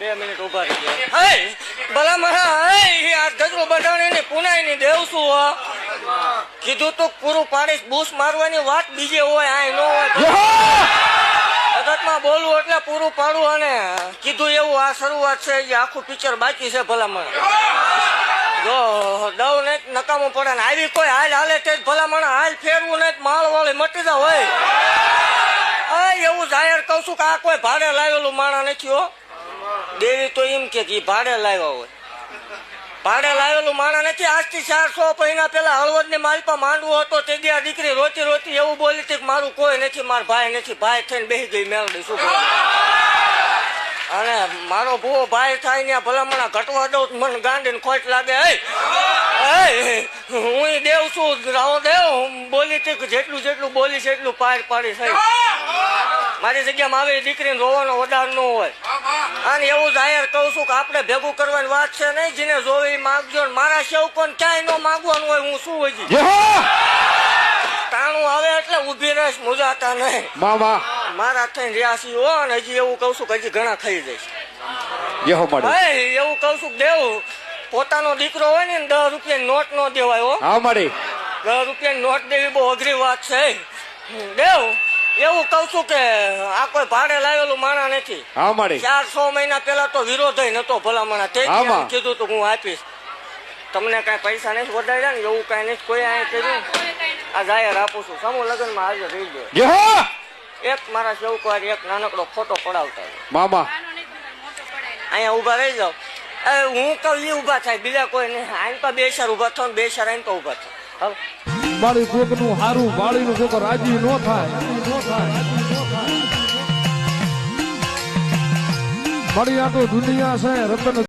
2 minute ઉભા રહી ગયા. હે ભલા મારા હે આ ગજરો બધાને પુનાઈ ની દેવ શું કીધું તો પૂરું પાડીશ. બૂસ મારવાની વાત બીજે હોય આ નો હોય. જગતમાં બોલવું એટલે પૂરું પાડવું. અને કીધું એવું આ શરૂઆત છે જે આખું પિક્ચર બાકી છે. ભલામણ જો દવ ને નકામું પડે ને આવી કોઈ હાલ હાલે તે ભલામણ હાલ ફેરવું ને માળ વાળી મટી જા હોય. એવું જાહેર કઉ છું કે આ કોઈ ભાડે લાવેલું માણા નથી હો. દેવી તો એમ કે ભાડે લાવ્યા હોય. ભાડે લાવેલું માણા નથી. આજથી 400 મહિના પેલા હળવદ ની માલપા માંડવો હતો તે દી આ દીકરી રોતી રોતી એવું બોલી હતી કે મારું કોઈ નથી, મારો ભાઈ નથી. ભાઈ થઈને બેસી ગઈ મેળડી. શું અને મારો ભૂવો ભાઈ થાય ને ભલામણા ઘટવા દઉં મને ગાંડી ને ખોટ લાગે. હું દેવ છું રાવો દેવ બોલી હતી જેટલું જેટલું બોલી છે એટલું પાર પાડી થઈ. મારી જગ્યામાં આવી દીકરીને રોવાનો વધાર ન હોય. અને એવું જાહેર કહું છું કે આપણે ભેગું કરવાની વાત છે નહીં. જેને જોવી માગજો. મારા સેવકોને ક્યાંય ન માગવાનું હોય. હું શું હોય તાણું આવે એટલે ઉભી રહીશ મુજાતા નહીં. મારા થઈને રહ્યા હો. અને હજી એવું કહું છું કે હજી ઘણા થઈ જઈશ. એવું કહું છું દેવ પોતાનો દીકરો હોય ને 10 રૂપિયાની નોટ નો દેવાય હો. 10 રૂપિયાની નોટ દેવી બહુ અઘરી વાત છે દેવ. એવું કઉ છું કે આ કોઈ ભાડે લાવેલું માણા નથી. 400 મહિના પેલા તો વિરોધ નતો ભલામણા. તે કીધું તો હું આપીશ. તમને કઈ પૈસા નથી વધાર્યા ને એવું કઈ નથી કોઈ આ કર્યું. આ જાહેર આપું છું. સમૂહ લગ્ન માં હાજર રહી ગયો. એક મારા સેવકવાર એક નાનકડો ફોટો પડાવતા અહીંયા ઉભા રહી જાવ. હું કહું એ ઉભા થાય બીજા કોઈ નહીં. આઈન તો 2 શાર ઉભા થાવ 2 શાર આઈન તો ઉભા થાય. મારી કોક નું હારું વાળી નું કોક રાજી નો થાય. મારી આ તો દુનિયા છે રતન